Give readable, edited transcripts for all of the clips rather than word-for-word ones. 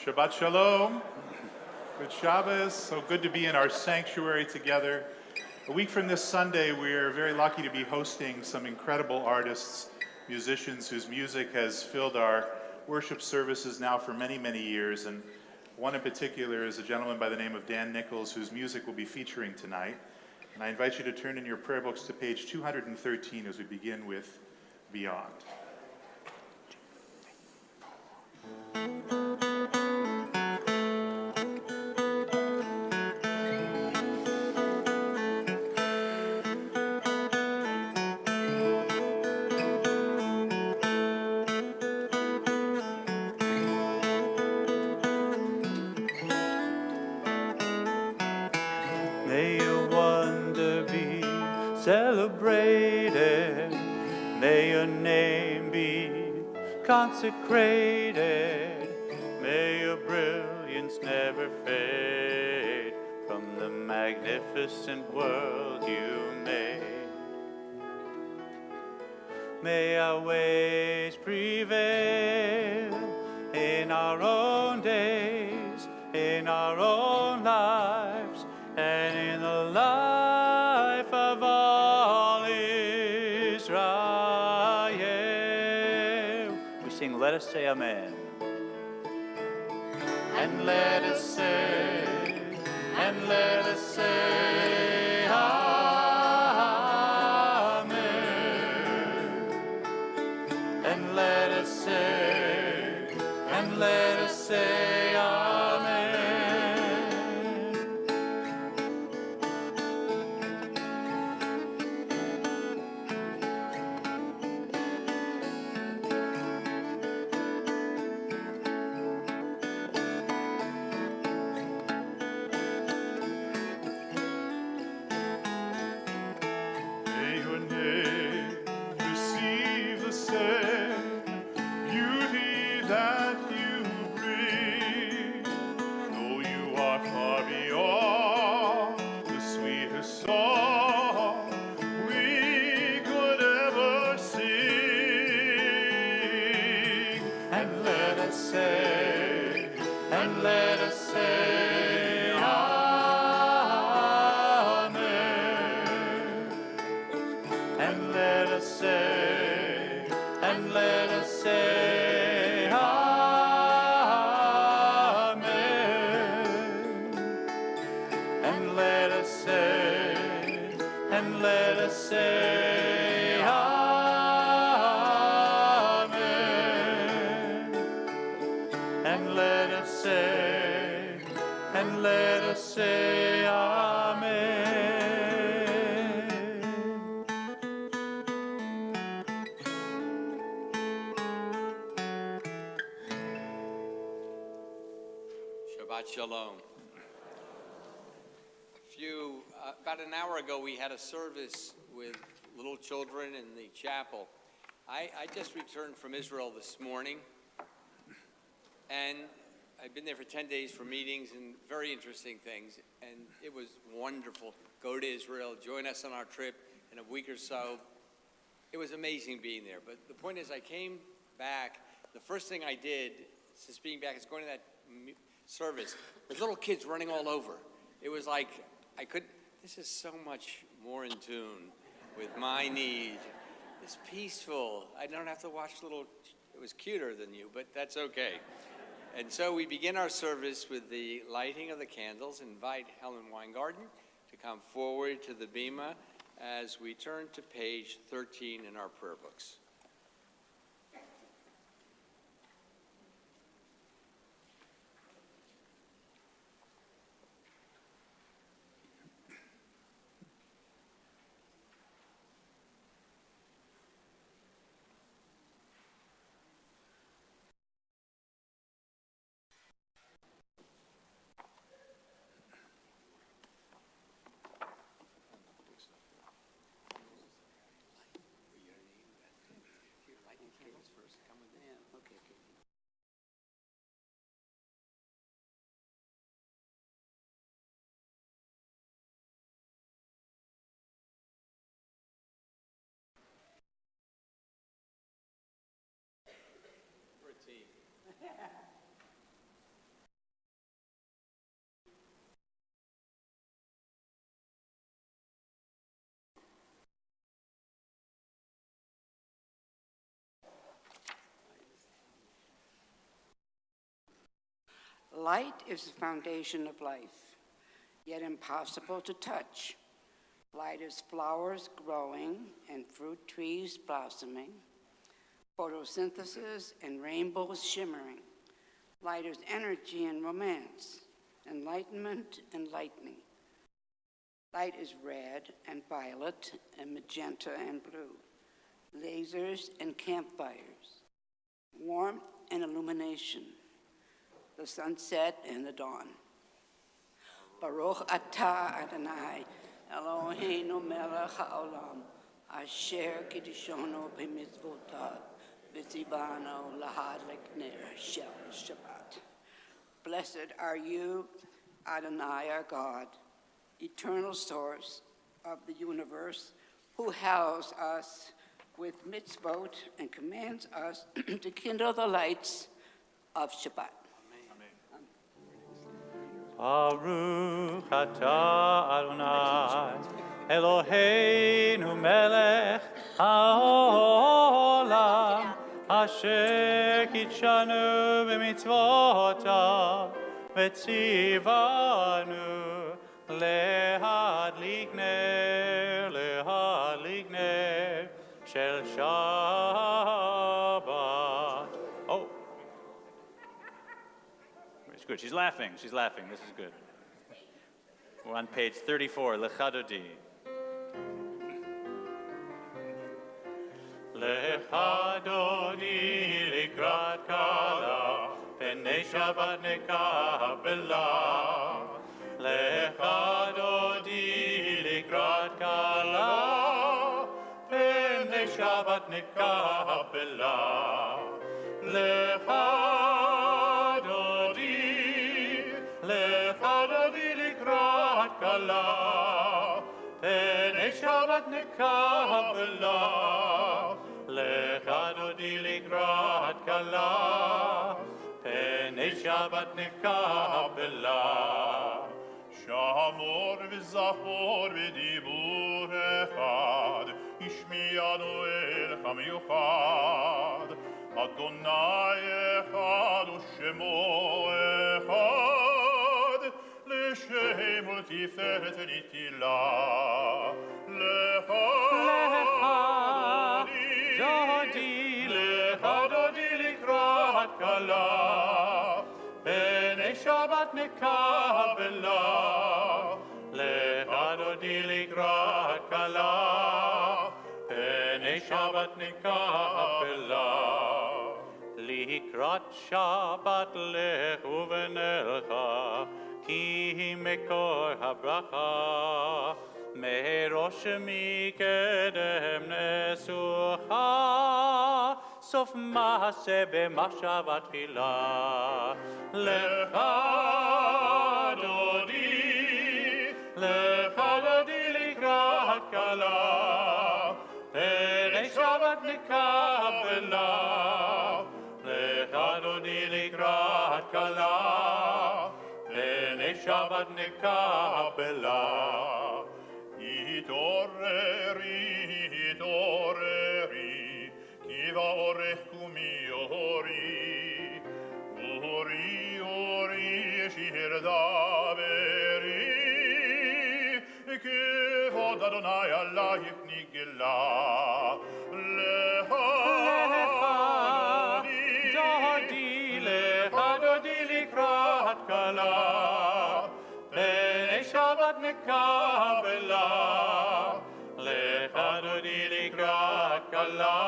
Shabbat Shalom. Good Shabbos. So good to be in our sanctuary together. A week from this Sunday, we're very lucky to be hosting some incredible artists, musicians whose music has filled our worship services now for many, many years. And one in particular is a gentleman by the name of Dan Nichols, whose music we'll be featuring tonight. And I invite you to turn in your prayer books to page 213 as we begin with Beyond. May your wonder be celebrated. May your name be consecrated. May your brilliance never fade from the magnificent world you made. May our ways prevail in our own days, in our own lives, and in the life of all Israel. We sing, let us say amen. And let us say, and let us say amen. And let us say, and let us say amen. May your name receive the same beauty that you bring. Though you are far beyond the sweetest song we could ever sing. And let us say, and let us say amen. And let us say, and let us say amen. And let us say, and let us say amen. And let us say, and let us say amen. Shabbat Shalom. About an hour ago, we had a service with little children in the chapel. I just returned from Israel this morning, and I've been there for 10 days for meetings and very interesting things, and it was wonderful. Go to Israel, join us on our trip in a week or so. It was amazing being there, but the point is I came back. The first thing I did since being back is going to that service with little kids running all over. It was like this is so much more in tune with my need. It's peaceful. I don't have to watch it was cuter than you, but that's okay. And so we begin our service with the lighting of the candles. Invite Helen Weingarten to come forward to the bima as we turn to page 13 in our prayer books. Light is the foundation of life, yet impossible to touch. Light is flowers growing and fruit trees blossoming, photosynthesis and rainbows shimmering. Light is energy and romance, enlightenment and lightning. Light is red and violet and magenta and blue, lasers and campfires, warmth and illumination, the sunset and the dawn. Baruch atah Adonai, Eloheinu melech haolam, asher kiddushonu b'mitzvotav, v'tzivanu lahadlik ner shel Shabbat. Blessed are you, Adonai our God, eternal source of the universe, who hallows us with mitzvot and commands us to kindle the lights of Shabbat. Baruch atah Adonai, Eloheinu melech haolam, asher kitshanu b'mitzvotav, v'tzivanu lehadlik ner shel Shabbat. Oh. It's good. She's laughing. This is good. We're on page 34, Lechadodi. Lechadodi likrat kala, pnei Shabbat nekabela. Lechadodi likrat kala, pnei Shabbat nekabela. Lechadodi likrat kala, pnei Shabbat nekabela. Lechadodi likrat kala, pnei Shabbat nekabela. Shamor v'zachor v'dibur echad, ishmiyanu el hamiyuchad. Adonai echad u'shemo echad, l'shem u'tiferet nitila. Lechadodi likrat kala, pnei Shabbat nekabela. Lechadodi likrat kala, pnei Shabbat nekabela. Likrat Shabbat lech uvenelcha, ki mekor habracha, merosh mikedem nesucha, sof maaseh b'machshavat tchila. Lechadodi likrat kala, pnei Shabbat nekabela. Lechadodi likrat kala, pnei Shabbat nekabela. Itoreri, kiva orech kumiori. Ori, shir daveri, kevod Adonai Allah yifnigela. Lechadodi likrat kala, pnei Shabbat nekabela. Lechadodi likrat kala,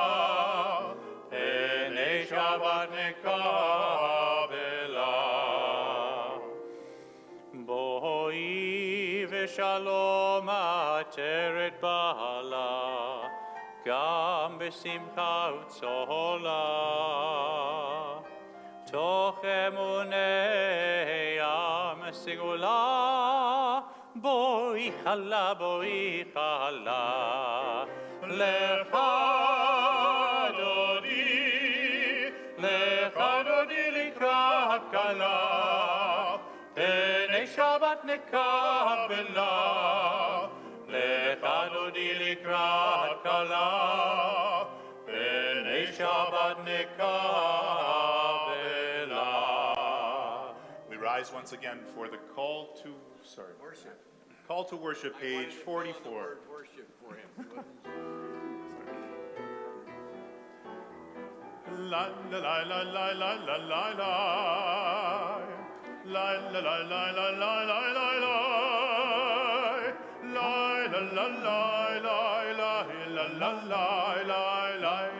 pnei Shabbat nekabela. Boi v'shalom ateret bala, gam b'simcha u'tzola. Toch emunei am sigula, boi chala. Lechadodi likrat kala, pnei Shabbat nekabela. Lechadodi likrat kala, pnei Shabbat nekabela. rise once again for the call to worship, page 44. Worship for him. La la la la la la la la la. La la la la la la la la la. La la la la la la la la la la la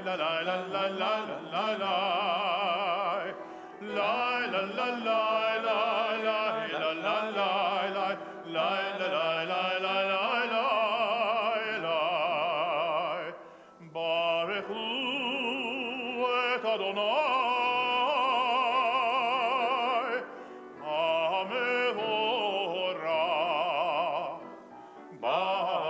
la la la la la la la. La la la la la la la la la la la la la la la la. Baruch hu et Adonai, Hamehorach, Baruch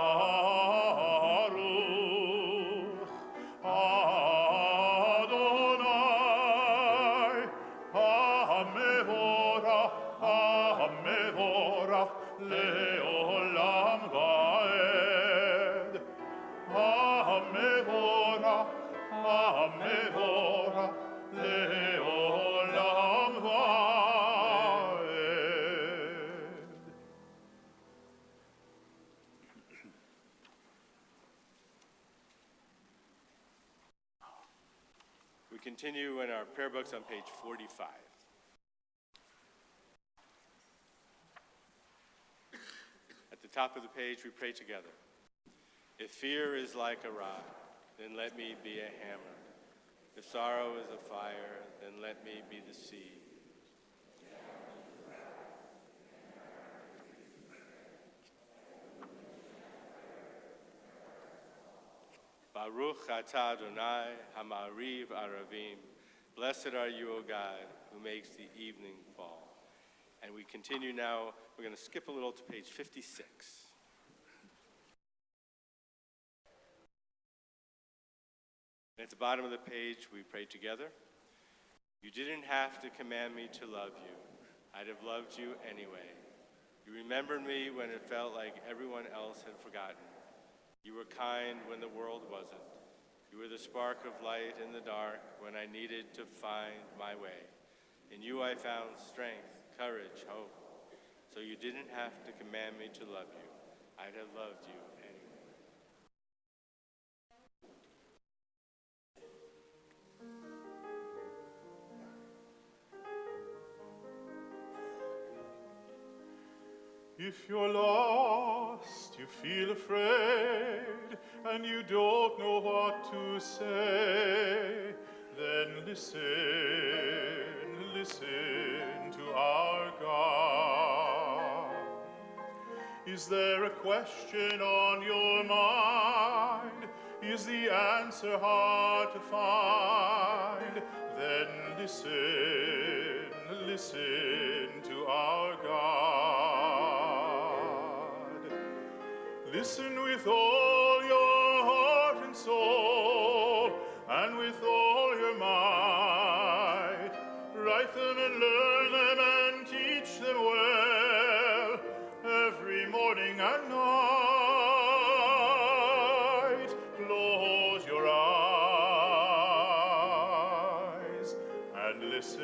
Adonai, Hamehorach, Hamehorach, Leolam Vaed, Hamehorach, Hamehorach, Leolam Vaed. We continue in our prayer books on page 45. At the top of the page, we pray together. If fear is like a rock, then let me be a hammer. If sorrow is a fire, then let me be the sea. Baruch atah Adonai hama'ariv aravim. Blessed are you, O God, who makes the evening fall. And we continue now. We're going to skip a little to page 56. At the bottom of the page, we pray together. You didn't have to command me to love you. I'd have loved you anyway. You remembered me when it felt like everyone else had forgotten. You were kind when the world wasn't. You were the spark of light in the dark when I needed to find my way. In you I found strength, courage, hope. So you didn't have to command me to love you. I'd have loved you anyway. If you're lost, you feel afraid, and you don't know what to say, then listen to our God. Is there a question on your mind? Is the answer hard to find? Then listen to our God. Listen with all your heart and soul, and with all your might. Write them and learn them and teach them well, every morning and night. Close your eyes and listen.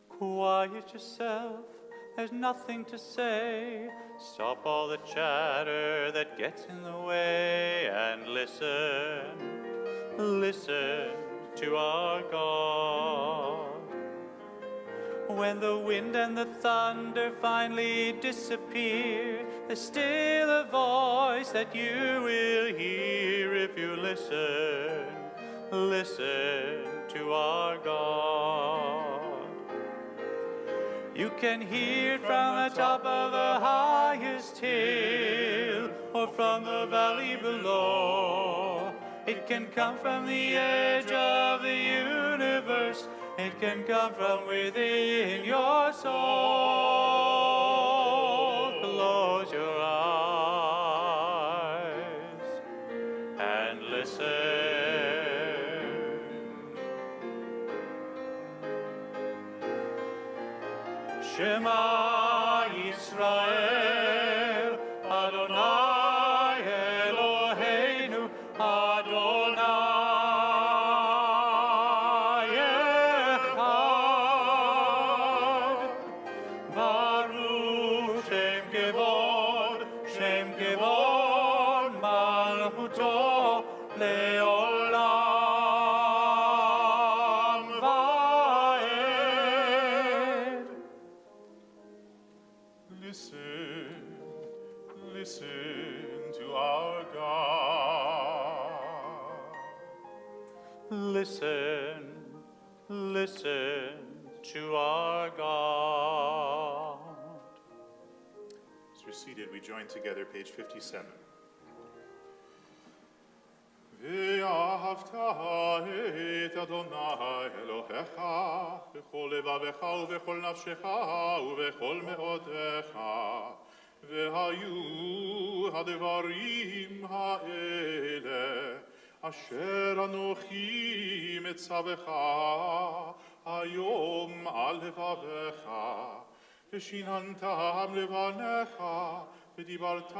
Quiet yourself, there's nothing to say. Stop all the chatter that gets in the way and listen to our God. When the wind and the thunder finally disappear, there's still a voice that you will hear if you listen to our God. You can hear it from the top of the highest hill or from the valley below. It can come from the edge of the universe. It can come from within your soul. Close your eyes and listen. Shema Yisrael, Adonai Eloheinu, Adonai לעולם ועד. Listen to our God. Listen to our God. As you're seated, we join together, page 57. ואהבת את אדוני אלוהיך בכל לבבך ובכל נפשך ובכל מאודך, והיו הדברים האלה אשר אנוכי מצווך היום על לבבך, ושיננתם לבניך ודיברת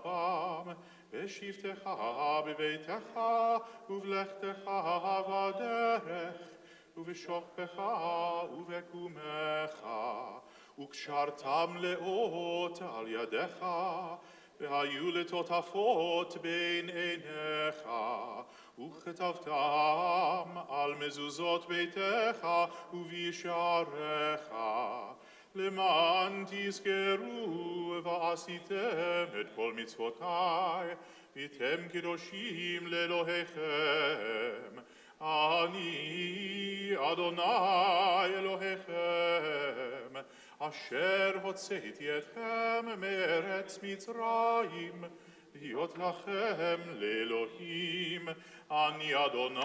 בם, בשבתך בביתך ובלכתך בדרך ובשוכבך ובקומך, וקשרתם לאות על ידך, והיו לטוטפות בין עיניך, וכתבתם על מזוזות ביתך ובשעריך, למען תזכרו ועשיתם את כל מצוותיי, והייתם קדושים לאלוהיכם. אני אדוני אלוהיכם, אשר הוצאתי אתכם מארץ מצרים, להיות לכם לאלוהים. אני אדוני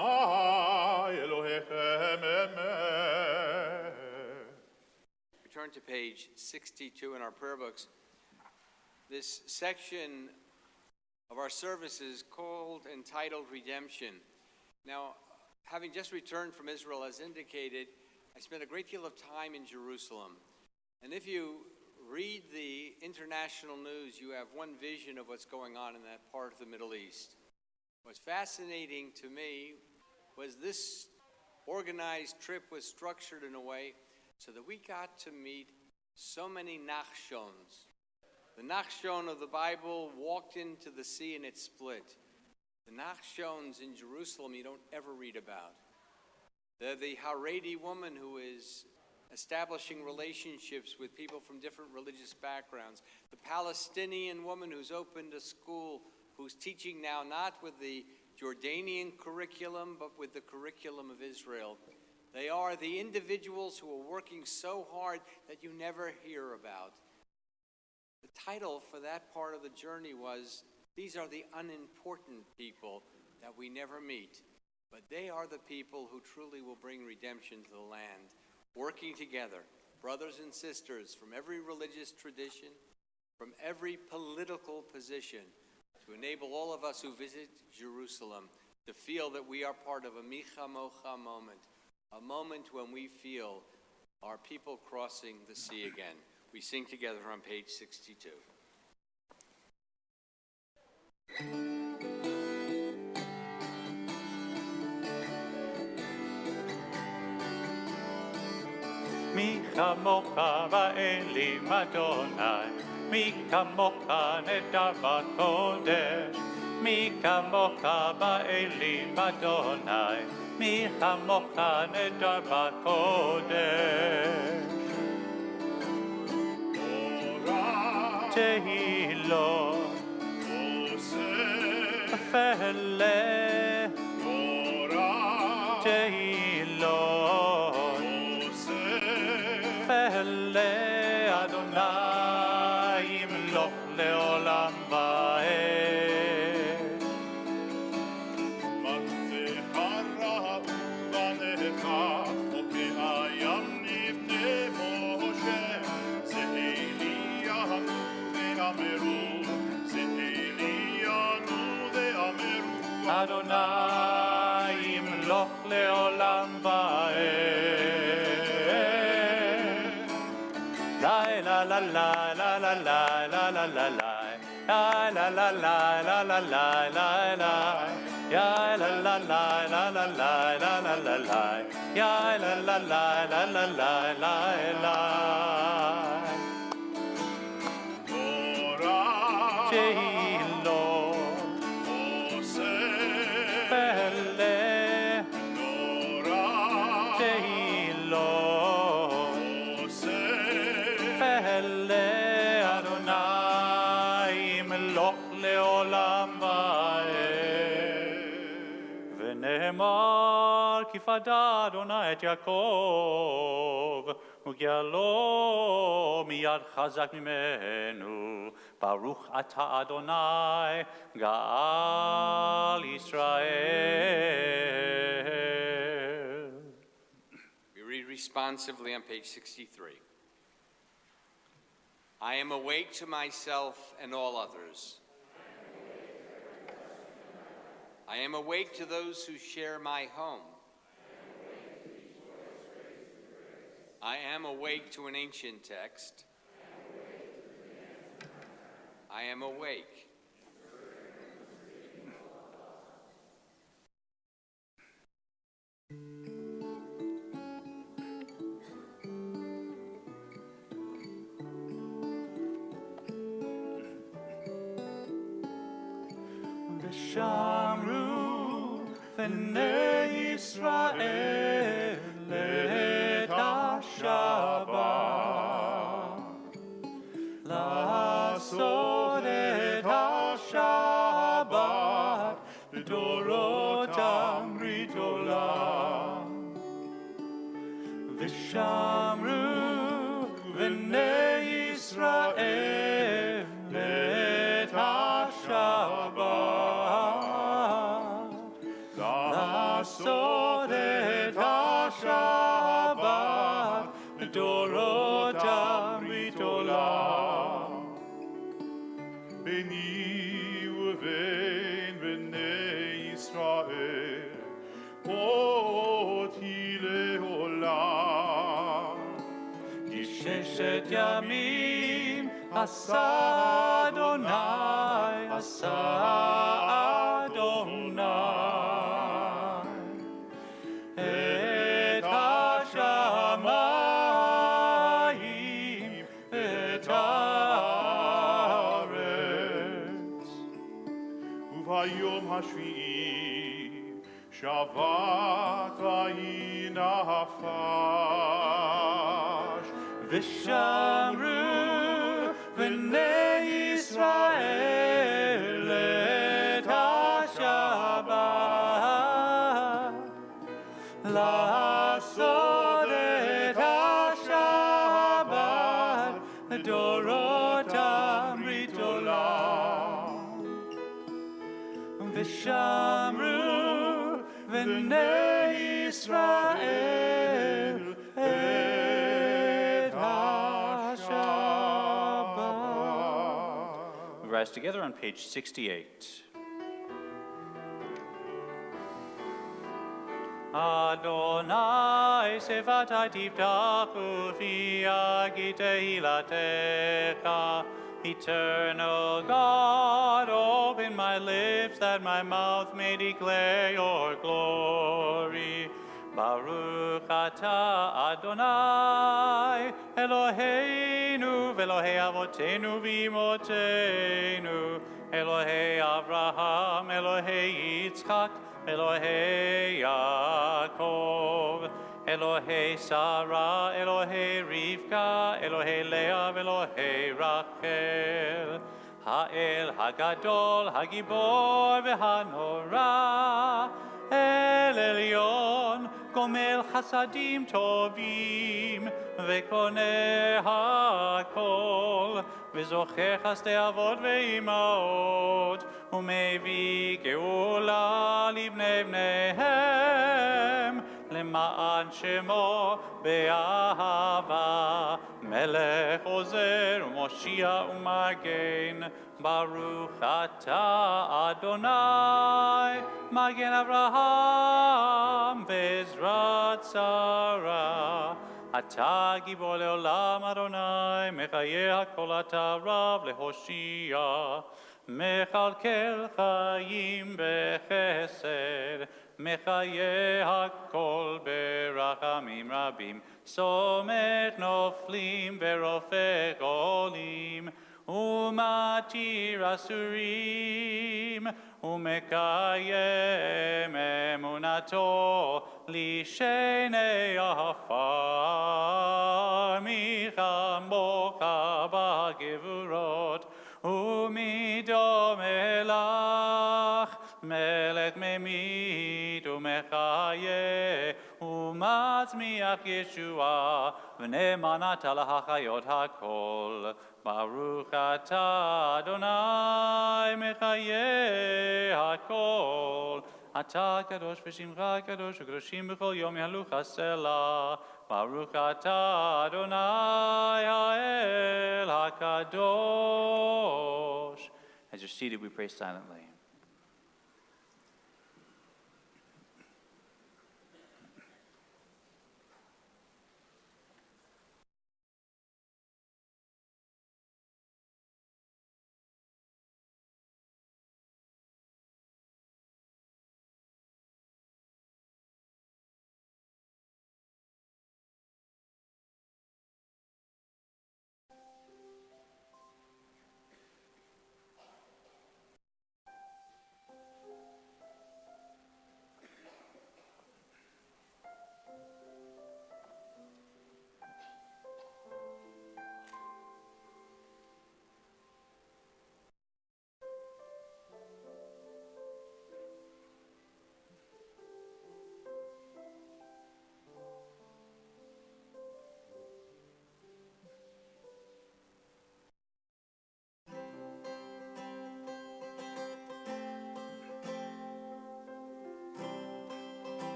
אלוהיכם אמת. Turn to page 62 in our prayer books. This section of our service is entitled Redemption. Now, having just returned from Israel, as indicated, I spent a great deal of time in Jerusalem. And if you read the international news, you have one vision of what's going on in that part of the Middle East. What's fascinating to me was this organized trip was structured in a way so that we got to meet so many Nachshons. The Nachshon of the Bible walked into the sea and it split. The Nachshons in Jerusalem you don't ever read about. They're the Haredi woman who is establishing relationships with people from different religious backgrounds. The Palestinian woman who's opened a school, who's teaching now not with the Jordanian curriculum, but with the curriculum of Israel. They are the individuals who are working so hard that you never hear about. The title for that part of the journey was, these are the unimportant people that we never meet, but they are the people who truly will bring redemption to the land. Working together, brothers and sisters from every religious tradition, from every political position, to enable all of us who visit Jerusalem to feel that we are part of a Micha Mocha moment, a moment when we feel our people crossing the sea again. We sing together on page 62. מי כמוך באלים אדוני, מי כמוך נדע בקודש, מי כמוך באלים אדוני, מי כמוך נדע בקודש. תהילות פלא, תהילות פלא, אדוני ימלוך לעולם ועד. אדוני ימלוך לעולם ועד. לה לה לה לה לה לה לה לה לה לה לה לה לה לה לה לה לה לה לה יה לה לה לה לה לה לה לה לה לה לה יה לה לה לה לה לה לה לה לה. תהילות ונאמר כי פדה אדוני את יעקב וגאלו מיד חזק ממנו. ברוך אתה אדוני גאל ישראל. We read responsively on page 63. I am awake to myself and all others. I am awake to those who share my home. I am awake to an ancient text. I am awake. ושמרו בני ישראל את השבת, לעשות את השבת לדורותם ברית עולם. ושמרו בני ישראל את השבת, לעשות את השבת לדורותם ברית עולם. ביני ובין בני ישראל אותי לעולם. כי ששת ימים עשה אדוני, עשה אדוני את השמיים ואת הארץ. וביום השביעי שבת ויהי נפש. ושמרו בני ישראל את השבת, לעשות את השבת לדורותם ברית עולם. ושמרו בני ישראל את השבת. We rise together on page 68. Adonai sevatai tiftachu fi tehillatcha. Eternal God, open my lips that my mouth may declare your glory. Baruch atah Adonai, Eloheinu v'Elohei avotenu v'imotenu, Elohei Avraham, Elohei Yitzchak, Elohei Yaakov, Elohei Sarah, Elohei Rivka, Elohei Leah, Elohei Rachel, Ha'el Hagadol, Hagibor v'Hanora, El Elyon, Gomel Chasadim Tovim, V'Koneh HaKol, V'Zocher Chasdei Avot V'Imaot, U'Mevi Geula Livnei Bneihem, למען שמו באהבה, מלך עוזר ומושיע ומגן, ברוך אתה אדוני, מגן אברהם ועזרת שרה. אתה גיבור לעולם אדוני, מחיה הכל אתה רב להושיע, מכלכל חיים בחסד, מחיה הכל ברחמים רבים, סומך נופלים ורופא חולים, ומתיר אסורים, ומקיים אמונתו לשני עפר, מי כמוך בגבורות, ומי דומה לך, מלך ממית ומחיה ומצמיח ישועה ונאמנת להחיות הכל. ברוך אתה אדוני מחיה הכל. אתה קדוש ושמך קדוש וקדושים בכל יום יהלוך הסלע. ברוך אתה אדוני האל הקדוש. As you're seated, we pray silently.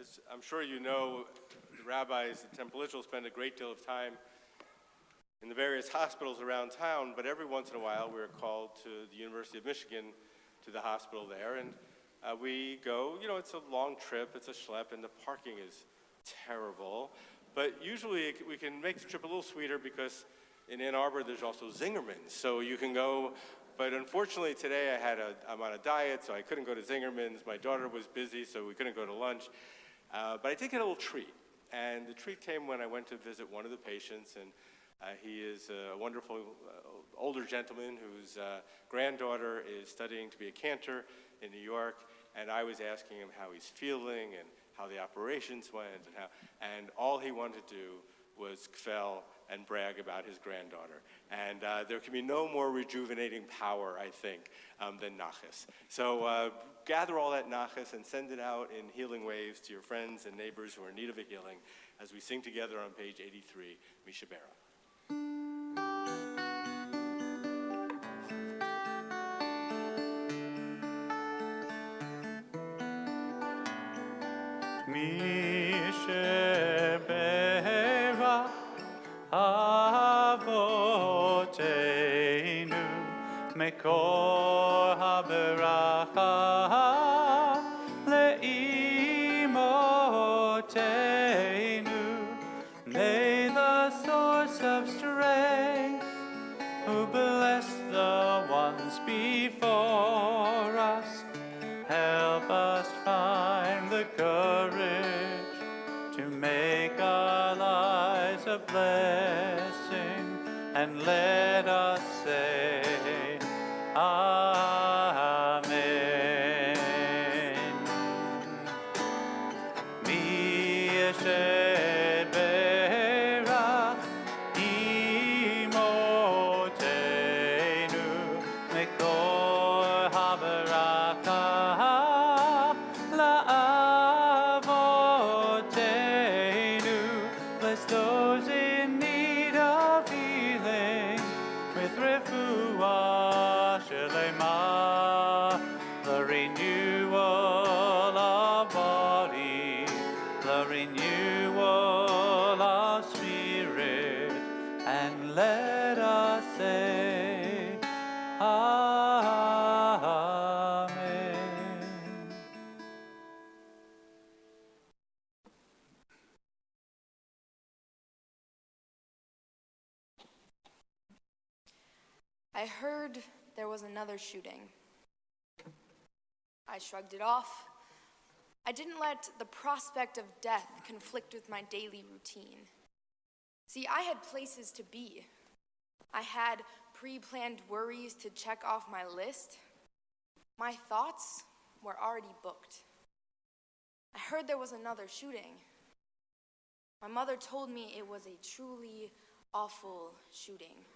As I'm sure you know, the rabbis, the temple Israel, spend a great deal of time in the various hospitals around town, but every once in a while we were called to the University of Michigan, to the hospital there, and we go, it's a long trip, it's a schlep, and the parking is terrible, but usually we can make the trip a little sweeter because in Ann Arbor there's also Zingerman's, so you can go, but unfortunately today I'm on a diet, so I couldn't go to Zingerman's. My daughter was busy, so we couldn't go to lunch, but I did get a little treat, and the treat came when I went to visit one of the patients, and he is a wonderful older gentleman whose granddaughter is studying to be a cantor in New York, and I was asking him how he's feeling and how the operations went, and all he wanted to do was kvel and brag about his granddaughter. And there can be no more rejuvenating power, I think, than nachas. So gather all that nachas and send it out in healing waves to your friends and neighbors who are in need of a healing as we sing together on page 83, Mishabera. Mishabera Avoteinu Mekor HaBeracha Le'imoteinu. May the source of strength, who bless the ones before us, help us find the courage to make our lives a blessing, and let us say, Amen. Mi'eshet imotenu mekor haberaka la'avotenu. Bless those in need of healing with refuah shelema, the renewal of body, the renewal of spirit, and let us say, Amen. I heard there was another shooting. I shrugged it off. I didn't let the prospect of death conflict with my daily routine. See, I had places to be. I had pre-planned worries to check off my list. My thoughts were already booked. I heard there was another shooting. My mother told me it was a truly awful shooting.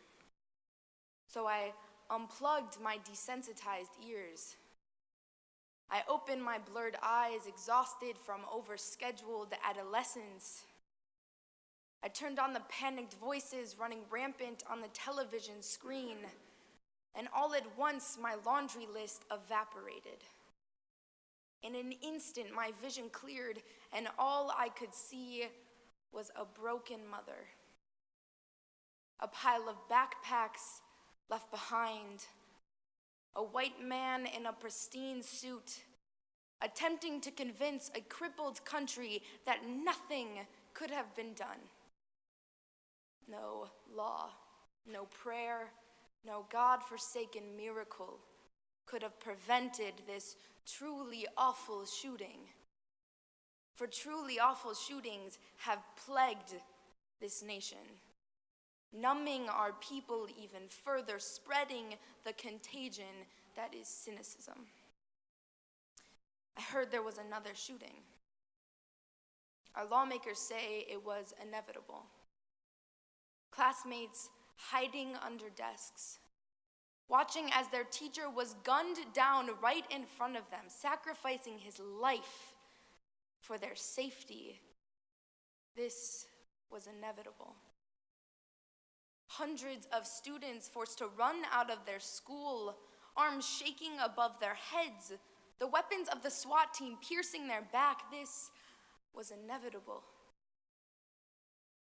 So I unplugged my desensitized ears. I opened my blurred eyes, exhausted from overscheduled adolescence. I turned on the panicked voices running rampant on the television screen, and all at once my laundry list evaporated. In an instant, my vision cleared, and all I could see was a broken mother. A pile of backpacks left behind, a white man in a pristine suit, attempting to convince a crippled country that nothing could have been done. No law, no prayer, no God-forsaken miracle could have prevented this truly awful shooting. For truly awful shootings have plagued this nation, numbing our people even further, spreading the contagion that is cynicism. I heard there was another shooting. Our lawmakers say it was inevitable. Classmates hiding under desks, watching as their teacher was gunned down right in front of them, sacrificing his life for their safety. This was inevitable. Hundreds of students forced to run out of their school, arms shaking above their heads, the weapons of the SWAT team piercing their back. This was inevitable.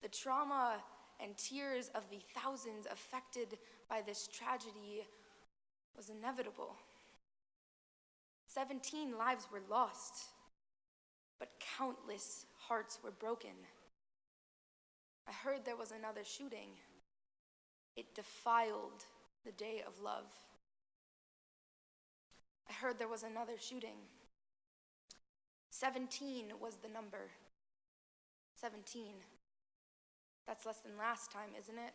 The trauma and tears of the thousands affected by this tragedy was inevitable. 17 lives were lost, but countless hearts were broken. I heard there was another shooting. It defiled the day of love. I heard there was another shooting. 17 was the number. 17. That's less than last time, isn't it?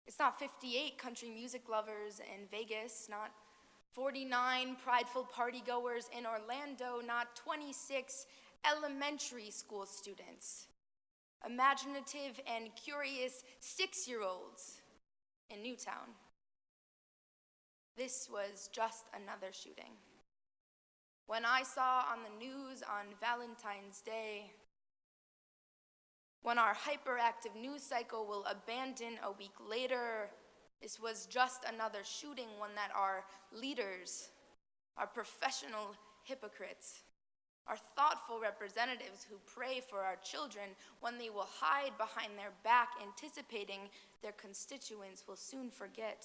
It's not 58 country music lovers in Vegas, not 49 prideful partygoers in Orlando, not 26 elementary school students, imaginative and curious 6-year-olds in Newtown. This was just another shooting. When I saw on the news on Valentine's Day, when our hyperactive news cycle will abandon a week later, this was just another shooting, one that our leaders, our professional hypocrites, our thoughtful representatives who pray for our children, when they will hide behind their back, anticipating their constituents will soon forget.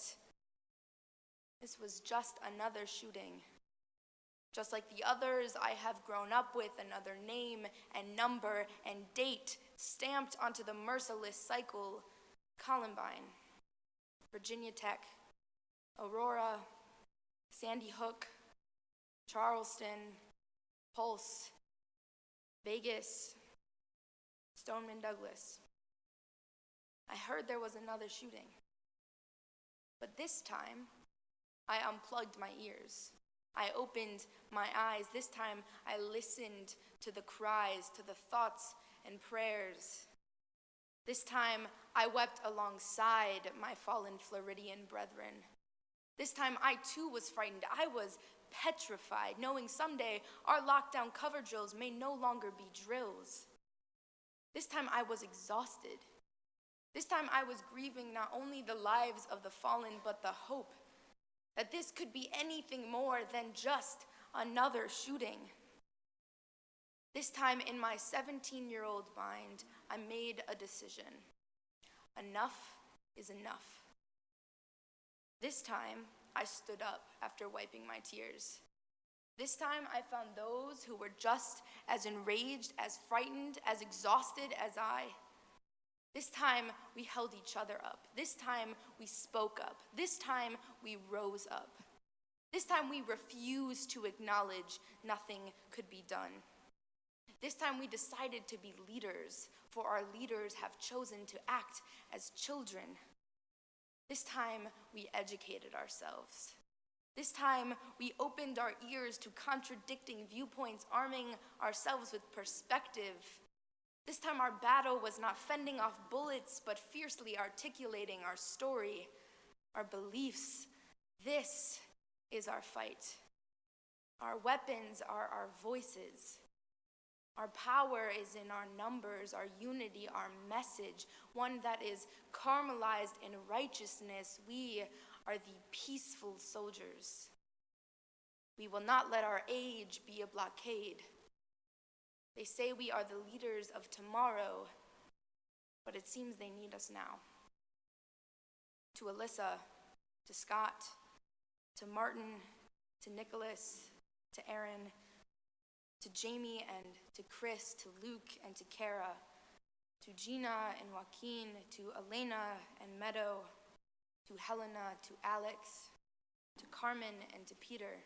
This was just another shooting. Just like the others I have grown up with, another name and number and date stamped onto the merciless cycle: Columbine, Virginia Tech, Aurora, Sandy Hook, Charleston, Pulse, Vegas, Stoneman Douglas. I heard there was another shooting. But this time, I unplugged my ears. I opened my eyes. This time, I listened to the cries, to the thoughts and prayers. This time, I wept alongside my fallen Floridian brethren. This time, I too was frightened. I was petrified, knowing someday our lockdown cover drills may no longer be drills. This time, I was exhausted. This time, I was grieving not only the lives of the fallen, but the hope that this could be anything more than just another shooting. This time, in my 17-year-old mind, I made a decision. Enough is enough. This time, I stood up after wiping my tears. This time, I found those who were just as enraged, as frightened, as exhausted as I. This time, we held each other up. This time, we spoke up. This time, we rose up. This time, we refused to acknowledge nothing could be done. This time, we decided to be leaders, for our leaders have chosen to act as children. This time, we educated ourselves. This time, we opened our ears to contradicting viewpoints, arming ourselves with perspective. This time, our battle was not fending off bullets, but fiercely articulating our story, our beliefs. This is our fight. Our weapons are our voices. Our power is in our numbers, our unity, our message, one that is caramelized in righteousness. We are the peaceful soldiers. We will not let our age be a blockade. They say we are the leaders of tomorrow, but it seems they need us now. To Alyssa, to Scott, to Martin, to Nicholas, to Aaron, to Jamie and to Chris, to Luke and to Kara, to Gina and Joaquin, to Elena and Meadow, to Helena, to Alex, to Carmen and to Peter.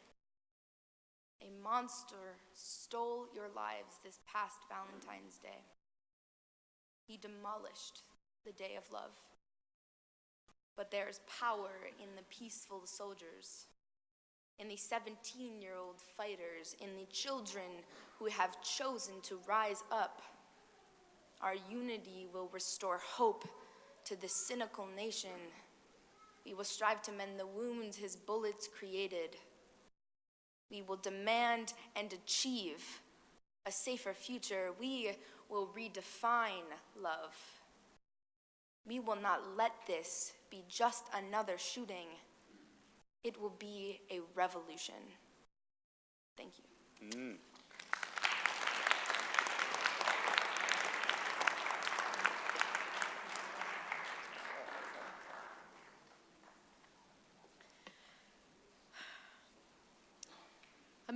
A monster stole your lives this past Valentine's Day. He demolished the day of love. But there's power in the peaceful soldiers, in the 17-year-old fighters, in the children who have chosen to rise up. Our unity will restore hope to this cynical nation. We will strive to mend the wounds his bullets created. We will demand and achieve a safer future. We will redefine love. We will not let this be just another shooting. It will be a revolution. Thank you.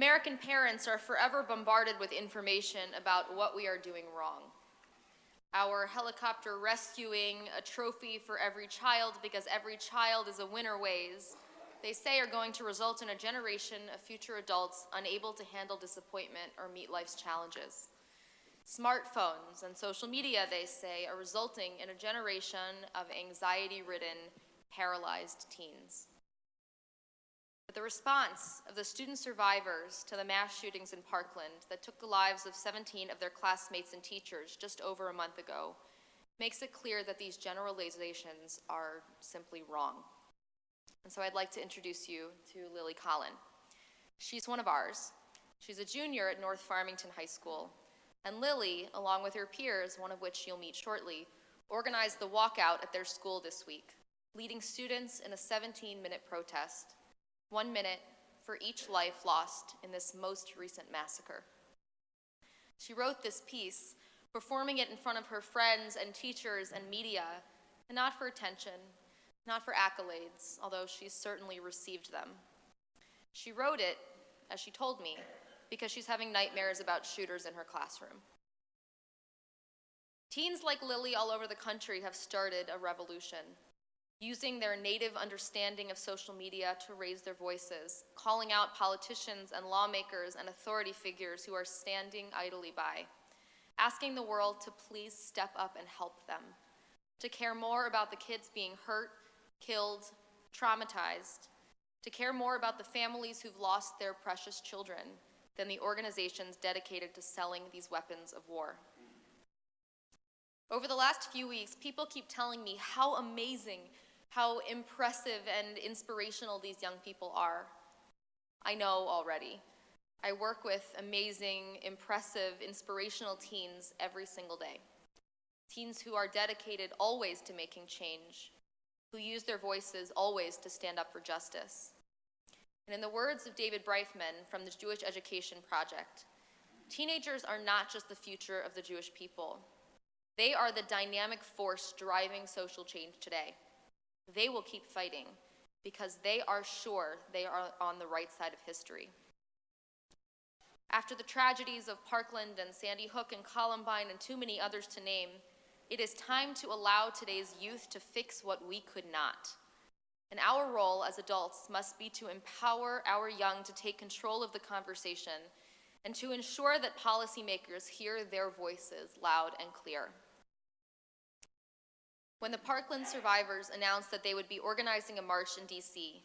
American parents are forever bombarded with information about what we are doing wrong. Our helicopter rescuing a trophy for every child because every child is a winner ways, they say, are going to result in a generation of future adults unable to handle disappointment or meet life's challenges. Smartphones and social media, they say, are resulting in a generation of anxiety-ridden, paralyzed teens. But the response of the student survivors to the mass shootings in Parkland that took the lives of 17 of their classmates and teachers just over a month ago makes it clear that these generalizations are simply wrong. And so I'd like to introduce you to Lily Collin. She's one of ours. She's a junior at North Farmington High School. And Lily, along with her peers, one of which you'll meet shortly, organized the walkout at their school this week, leading students in a 17-minute protest. 1 minute for each life lost in this most recent massacre. She wrote this piece, performing it in front of her friends and teachers and media, and not for attention, not for accolades, although she certainly received them. She wrote it, as she told me, because she's having nightmares about shooters in her classroom. Teens like Lily all over the country have started a revolution, using their native understanding of social media to raise their voices, calling out politicians and lawmakers and authority figures who are standing idly by, asking the world to please step up and help them, to care more about the kids being hurt, killed, traumatized, to care more about the families who've lost their precious children than the organizations dedicated to selling these weapons of war. Over the last few weeks, people keep telling me how amazing, how impressive and inspirational these young people are. I know already. I work with amazing, impressive, inspirational teens every single day. Teens who are dedicated always to making change, who use their voices always to stand up for justice. And in the words of David Breifman from the Jewish Education Project, teenagers are not just the future of the Jewish people. They are the dynamic force driving social change today. They will keep fighting because they are sure they are on the right side of history. After the tragedies of Parkland and Sandy Hook and Columbine and too many others to name, it is time to allow today's youth to fix what we could not. And our role as adults must be to empower our young to take control of the conversation and to ensure that policymakers hear their voices loud and clear. When the Parkland survivors announced that they would be organizing a march in DC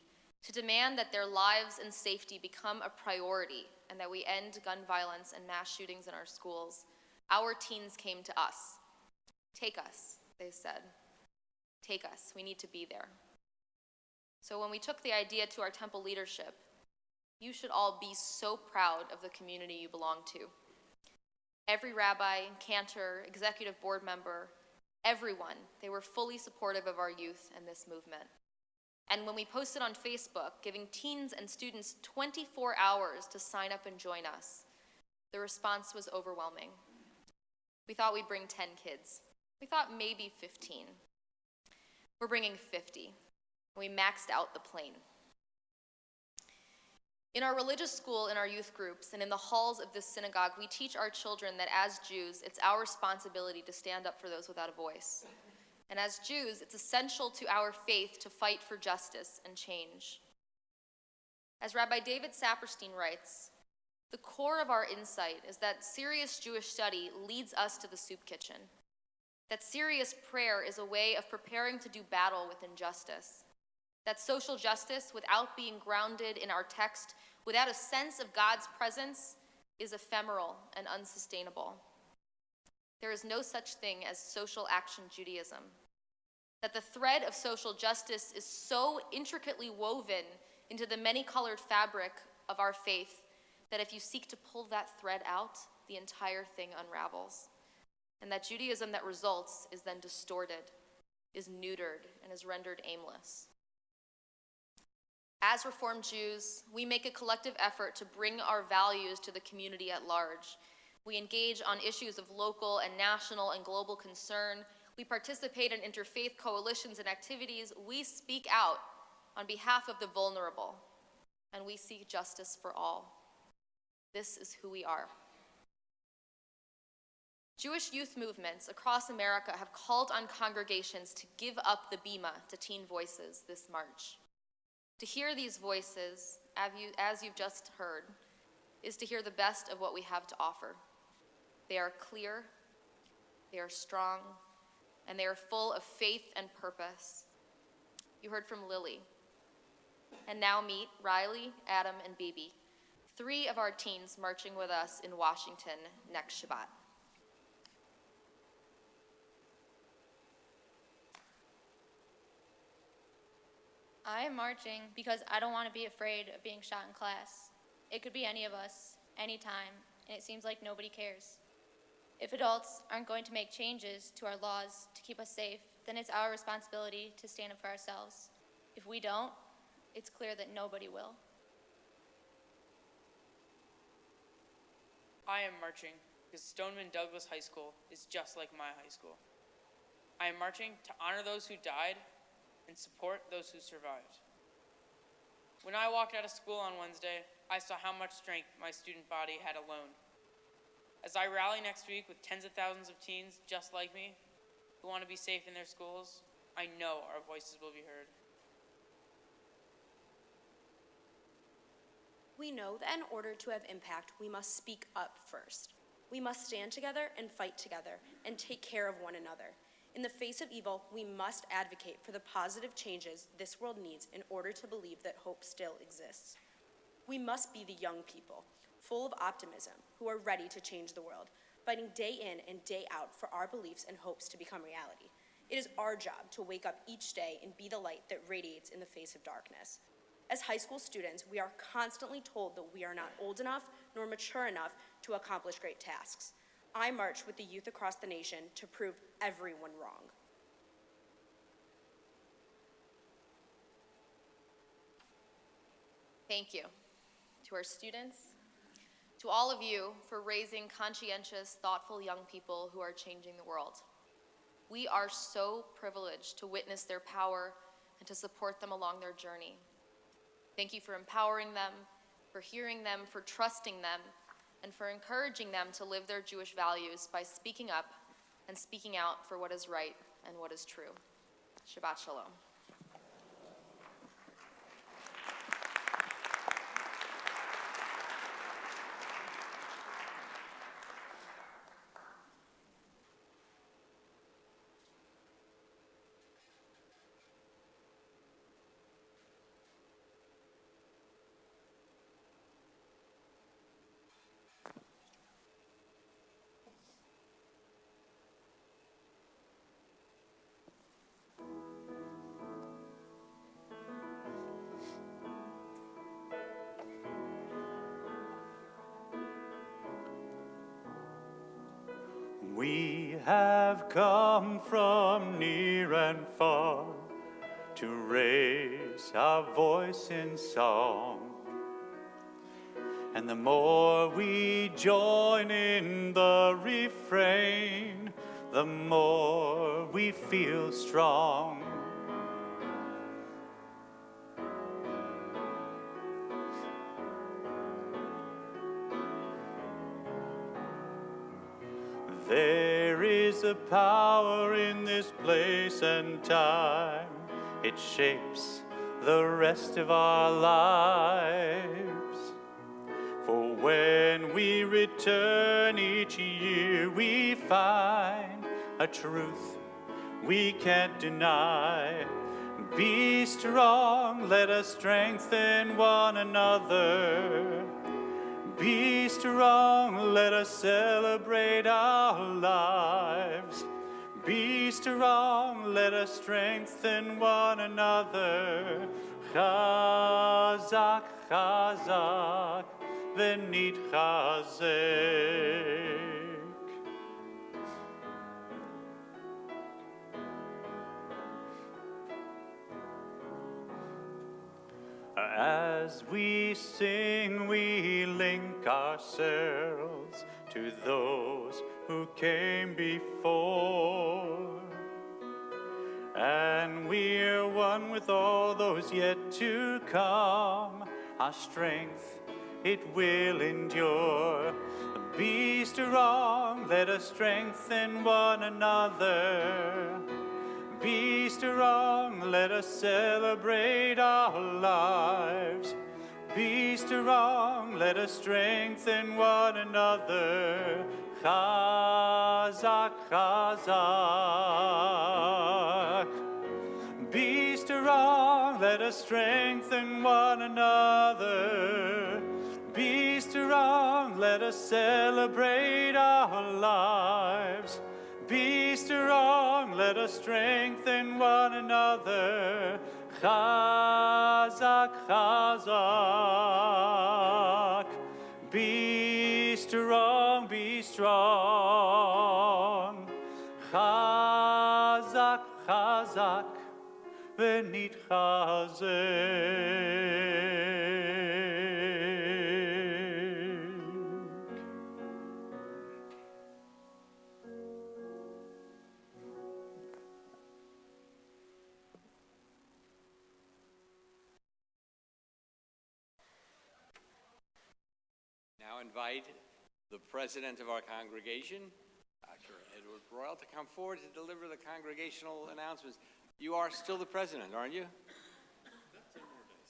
to demand that their lives and safety become a priority and that we end gun violence and mass shootings in our schools, our teens came to us. Take us, they said. Take us, we need to be there. So when we took the idea to our temple leadership, you should all be so proud of the community you belong to. Every rabbi, cantor, executive board member, everyone, they were fully supportive of our youth and this movement. And when we posted on Facebook, giving teens and students 24 hours to sign up and join us, the response was overwhelming. We thought we'd bring 10 kids. We thought maybe 15. We're bringing 50. We maxed out the plane. In our religious school, in our youth groups, and in the halls of this synagogue, we teach our children that as Jews, it's our responsibility to stand up for those without a voice. And as Jews, it's essential to our faith to fight for justice and change. As Rabbi David Saperstein writes, the core of our insight is that serious Jewish study leads us to the soup kitchen, that serious prayer is a way of preparing to do battle with injustice, that social justice, without being grounded in our text, without a sense of God's presence, is ephemeral and unsustainable. There is no such thing as social action Judaism, that the thread of social justice is so intricately woven into the many-colored fabric of our faith that if you seek to pull that thread out, the entire thing unravels. And that Judaism that results is then distorted, is neutered, and is rendered aimless. As Reformed Jews, we make a collective effort to bring our values to the community at large. We engage on issues of local and national and global concern. We participate in interfaith coalitions and activities. We speak out on behalf of the vulnerable, and we seek justice for all. This is who we are. Jewish youth movements across America have called on congregations to give up the bima to teen voices this March. To hear these voices, as you've just heard, is to hear the best of what we have to offer. They are clear, they are strong, and they are full of faith and purpose. You heard from Lily. And now meet Riley, Adam, and Bibi, 3 of our teens marching with us in Washington next Shabbat. I am marching because I don't want to be afraid of being shot in class. It could be any of us, anytime, and it seems like nobody cares. If adults aren't going to make changes to our laws to keep us safe, then it's our responsibility to stand up for ourselves. If we don't, it's clear that nobody will. I am marching because Stoneman Douglas High School is just like my high school. I am marching to honor those who died and support those who survived. When I walked out of school on Wednesday, I saw how much strength my student body had alone. As I rally next week with tens of thousands of teens just like me who want to be safe in their schools, I know our voices will be heard. We know that in order to have impact, we must speak up first. We must stand together and fight together and take care of one another. In the face of evil, we must advocate for the positive changes this world needs in order to believe that hope still exists. We must be the young people, full of optimism, who are ready to change the world, fighting day in and day out for our beliefs and hopes to become reality. It is our job to wake up each day and be the light that radiates in the face of darkness. As high school students, we are constantly told that we are not old enough nor mature enough to accomplish great tasks. I march with the youth across the nation to prove everyone wrong. Thank you to our students, to all of you for raising conscientious, thoughtful young people who are changing the world. We are so privileged to witness their power and to support them along their journey. Thank you for empowering them, for hearing them, for trusting them, and for encouraging them to live their Jewish values by speaking up and speaking out for what is right and what is true. Shabbat Shalom. We have come from near and far to raise our voice in song. And the more we join in the refrain, the more we feel strong. There is a power in this place and time. It shapes the rest of our lives. For when we return each year, we find a truth we can't deny. Be strong, let us strengthen one another. Be strong, let us celebrate our lives. Be strong, let us strengthen one another. Chazak, chazak, v'nitchazek. As we sing, we link ourselves to those who came before. And we're one with all those yet to come. Our strength it will endure. Be strong, let us strengthen one another. Be strong, let us celebrate our lives. Be strong, let us strengthen one another. Chazak, chazak. Be strong, let us strengthen one another. Be strong, let us celebrate our lives. Be strong, let us strengthen one another. Chazak, chazak. Be strong, be strong. Chazak, chazak. ונתחזק. Now invite the president of our congregation, Dr. Edward Royal, to come forward to deliver the congregational announcements. You are still the president, aren't you?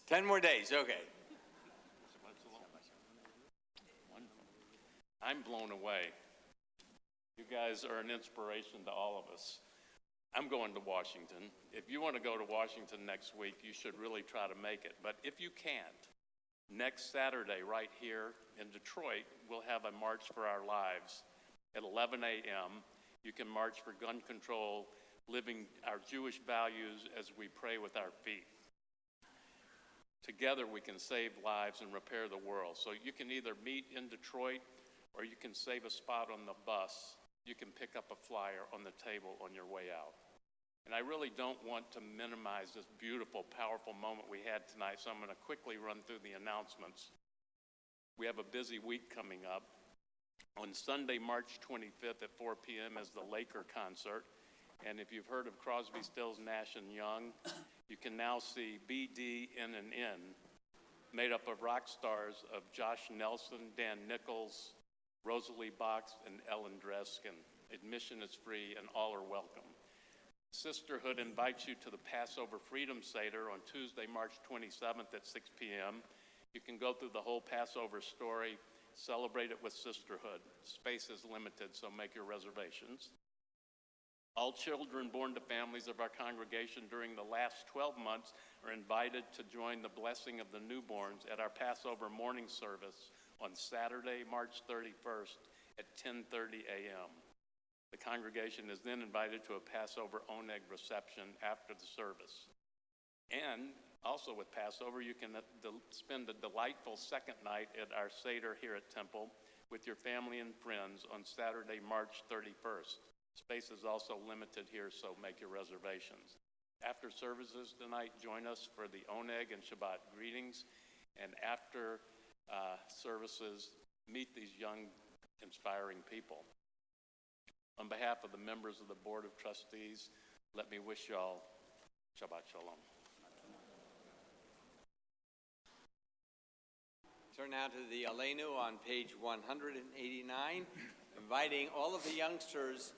10 more days, okay. I'm blown away. You guys are an inspiration to all of us. I'm going to Washington. If you want to go to Washington next week, you should really try to make it. But if you can't, next Saturday right here in Detroit, we'll have a March for Our Lives at 11 a.m. You can march for gun control, living our Jewish values as we pray with our feet. Together we can save lives and repair the world. So you can either meet in Detroit or you can save a spot on the bus. You can pick up a flyer on the table on your way out. And I really don't want to minimize this beautiful, powerful moment we had tonight, so I'm going to quickly run through the announcements. We have a busy week coming up. On Sunday, March 25th at 4 p.m. is the Laker concert. And if you've heard of Crosby, Stills, Nash & Young, you can now see BD, N, made up of rock stars of Josh Nelson, Dan Nichols, Rosalie Box, and Ellen Dreskin. Admission is free and all are welcome. Sisterhood invites you to the Passover Freedom Seder on Tuesday, March 27th at 6 p.m. You can go through the whole Passover story, celebrate it with Sisterhood. Space is limited, so make your reservations. All children born to families of our congregation during the last 12 months are invited to join the blessing of the newborns at our Passover morning service on Saturday, March 31st at 10:30 a.m. The congregation is then invited to a Passover oneg reception after the service. And also with Passover, you can spend a delightful second night at our Seder here at Temple with your family and friends on Saturday, March 31st. Space is also limited here, so make your reservations. After services tonight, join us for the oneg and Shabbat greetings. And after services, meet these young, inspiring people. On behalf of the members of the Board of Trustees, let me wish y'all Shabbat Shalom. Turn now to the Aleinu on page 189, inviting all of the youngsters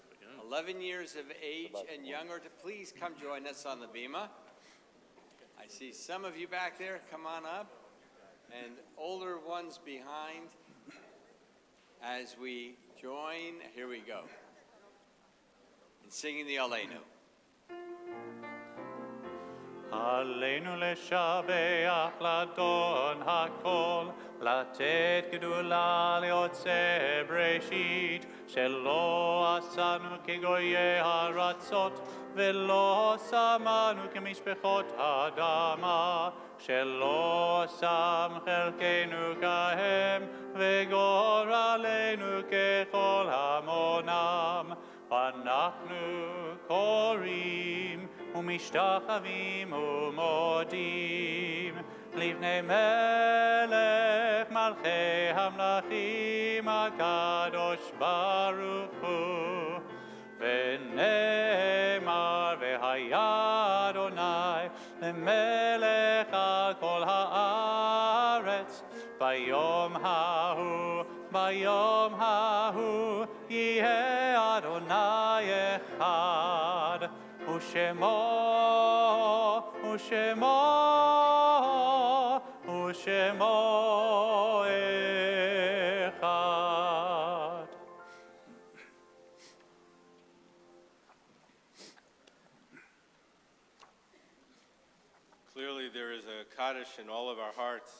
11 years of age and younger to please come join us on the bima. I see some of you back there. Come on up. And older ones behind as we join. Here we go. And singing the Aleinu. עלינו לשבח לאדון הכל, לתת גדולה ליוצא בראשית, שלא עשנו כגויי הארצות, ולא שמנו כמשפחות האדמה, שלא שם חלקנו כהם, וגורלנו ככל המונם. אנחנו קוראים ומשתחווים ומודים לפני מלך מלכי המלכים הקדוש ברוך הוא. ונאמר והיה אדוני למלך על כל הארץ ביום ביום ההוא יהיה אדוני אחד, ושמו אחד. Clearly, there is a Kaddish in all of our hearts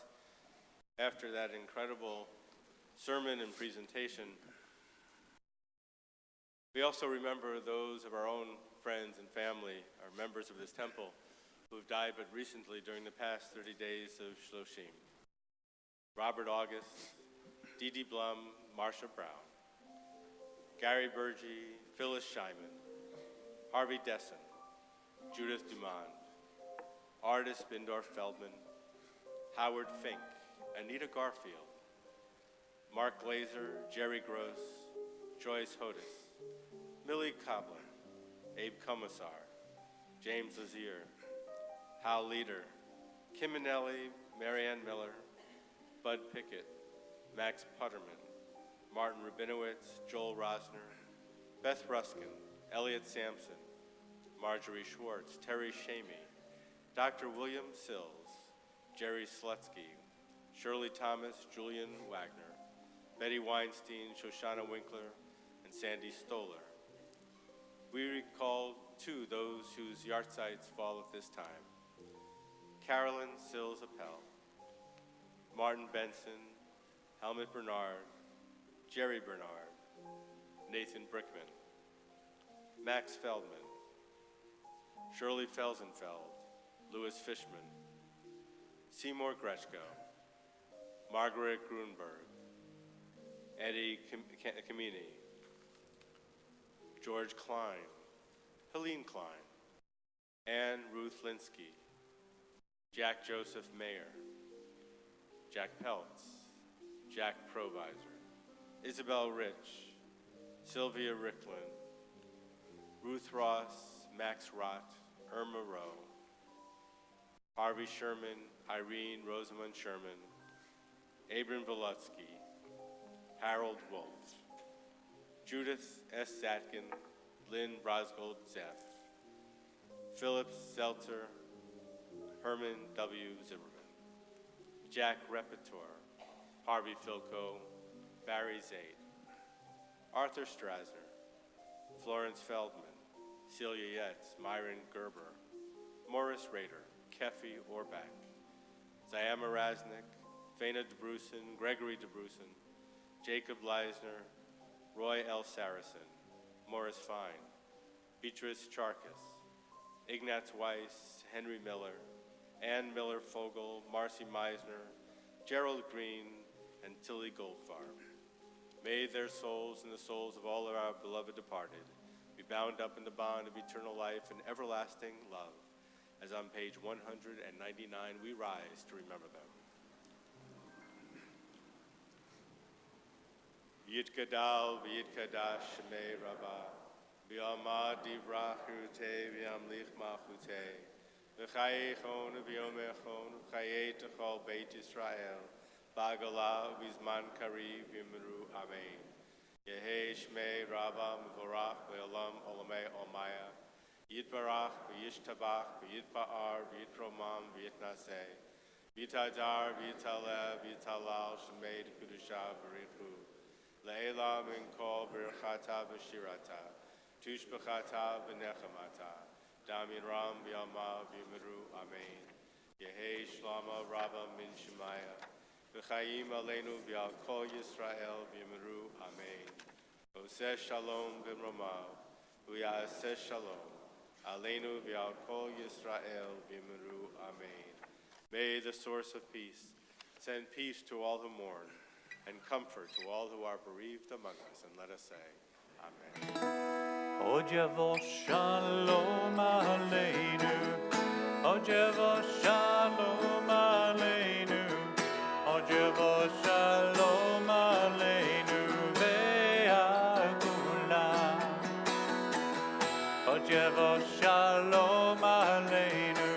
after that incredible sermon and presentation. We also remember those of our own friends and family, our members of this temple, who have died but recently during the past 30 days of Shloshim. Robert August, Dee Dee Blum, Marsha Brown, Gary Burgee, Phyllis Scheiman, Harvey Dessen, Judith Dumond, Artis Bindorf Feldman, Howard Fink, Anita Garfield, Mark Glazer, Jerry Gross, Joyce Hodis, Millie Coblin, Abe Commissar, James Lazier, Hal Leader, Kim Minnelli, Marianne Miller, Bud Pickett, Max Putterman, Martin Rabinowitz, Joel Rosner, Beth Ruskin, Elliot Sampson, Marjorie Schwartz, Terry Shamey, Dr. William Sills, Jerry Slutsky, Shirley Thomas, Julian Wagner, Betty Weinstein, Shoshana Winkler, and Sandy Stoller. We recall, too, those whose yahrzeits fall at this time. Carolyn Sills Appel, Martin Benson, Helmut Bernard, Jerry Bernard, Nathan Brickman, Max Feldman, Shirley Felsenfeld, Louis Fishman, Seymour Grechko, Margaret Grunberg, Eddie Kamini, George Klein, Helene Klein, Anne Ruth Linsky, Jack Joseph Mayer, Jack Peltz, Jack Provisor, Isabel Rich, Sylvia Ricklin, Ruth Ross, Max Rott, Irma Rowe, Harvey Sherman, Irene Rosamund Sherman, Abram Volutsky, Harold Wolf, Judith S. Zatkin, Lynn Brosgold Zeff, Philip Seltzer, Herman W. Zimmerman, Jack Repertoire, Harvey Filko, Barry Zaid, Arthur Strasner, Florence Feldman, Celia Yetz, Myron Gerber, Morris Rader, Kefi Orbach, Zayama Raznik, Fana DeBrusen, Gregory DeBrusen, Jacob Leisner, Roy L. Saracen, Morris Fine, Beatrice Charkis, Ignatz Weiss, Henry Miller, Ann Miller Fogel, Marcy Meisner, Gerald Green, and Tilly Goldfarb. May their souls and the souls of all of our beloved departed be bound up in the bond of eternal life and everlasting love, as on page 199 we rise to remember them. Yitkadal v'yitkadash shemei rabbah, v'yamad divrachute v'yamlich machute, v'chayechon v'yomechon v'chayetachol beit Yisrael, b'agalah v'zman kariv v'yimru amen. Yehi shmei rabbah m'vorach v'olam olamei olmaya, Yitbarach v'yishtabach v'yitba'ar v'yitromam v'yitnaseh, v'yitadar v'yitaleh v'yitalal shemei d'kudusha v'richu, Le'elam in kol birchata v'shirata, tushbechata v'nechamata, damin ram v'yama v'yimiru amen. Yehi shlama rabba min shemaya, v'chayim aleinu v'al kol Yisrael v'yimiru amen. Oseh shalom v'mromav, v'yaseh shalom, aleinu v'al kol Yisrael v'yimiru amen. May the source of peace send peace to all who mourn, and comfort to all who are bereaved among us. And let us say, Amen. Od yavo shalom aleinu, od yavo shalom aleinu, od yavo shalom aleinu ve'al kulam. Od yavo shalom aleinu,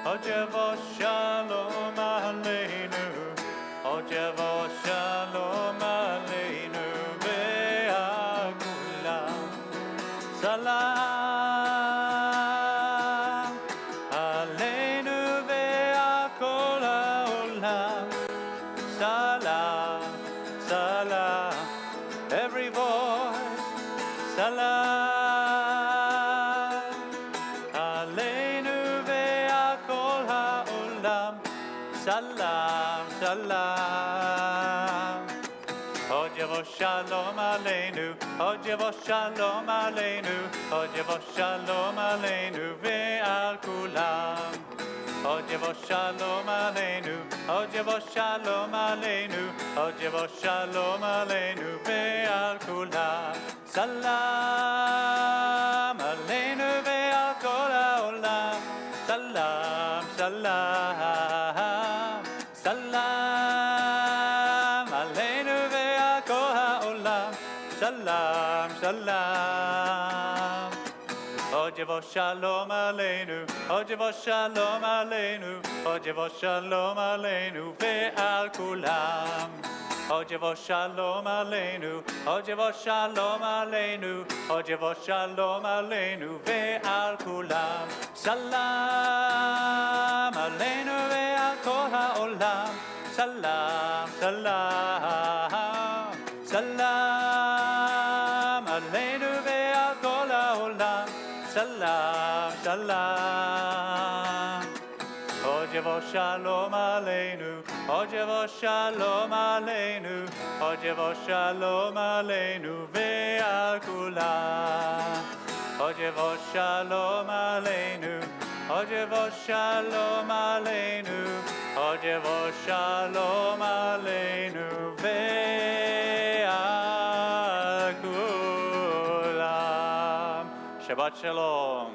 od yavo shalom aleinu, od yavo Salam, salam. Od yavo shalom aleinu, od yavo shalom aleinu, od yavo shalom aleinu ve'al kulam. Od yavo shalom aleinu, od yavo shalom aleinu, od yavo shalom aleinu ve'al kulam. Salam aleinu ve'al kol ha'olam. Salam, salam, salam aleinu ve'al kol ha'olam. Salam, salam. Od yavo shalom aleinu, od yavo shalom aleinu, od yavo shalom aleinu ve'al kulam. Od yavo shalom aleinu, od yavo shalom aleinu, od yavo shalom aleinu ve'al kulam. Salam aleinu ve'al kol ha'olam. Salam, salam, salam aleinu ve'al kol ha'olam. Salam, salam. Od yavo shalom aleinu, od yavo shalom aleinu, od yavo shalom aleinu ve'al kulam. Od yavo shalom aleinu, od yavo shalom aleinu, od yavo shalom aleinu ve'al kulam. Shabbat shalom.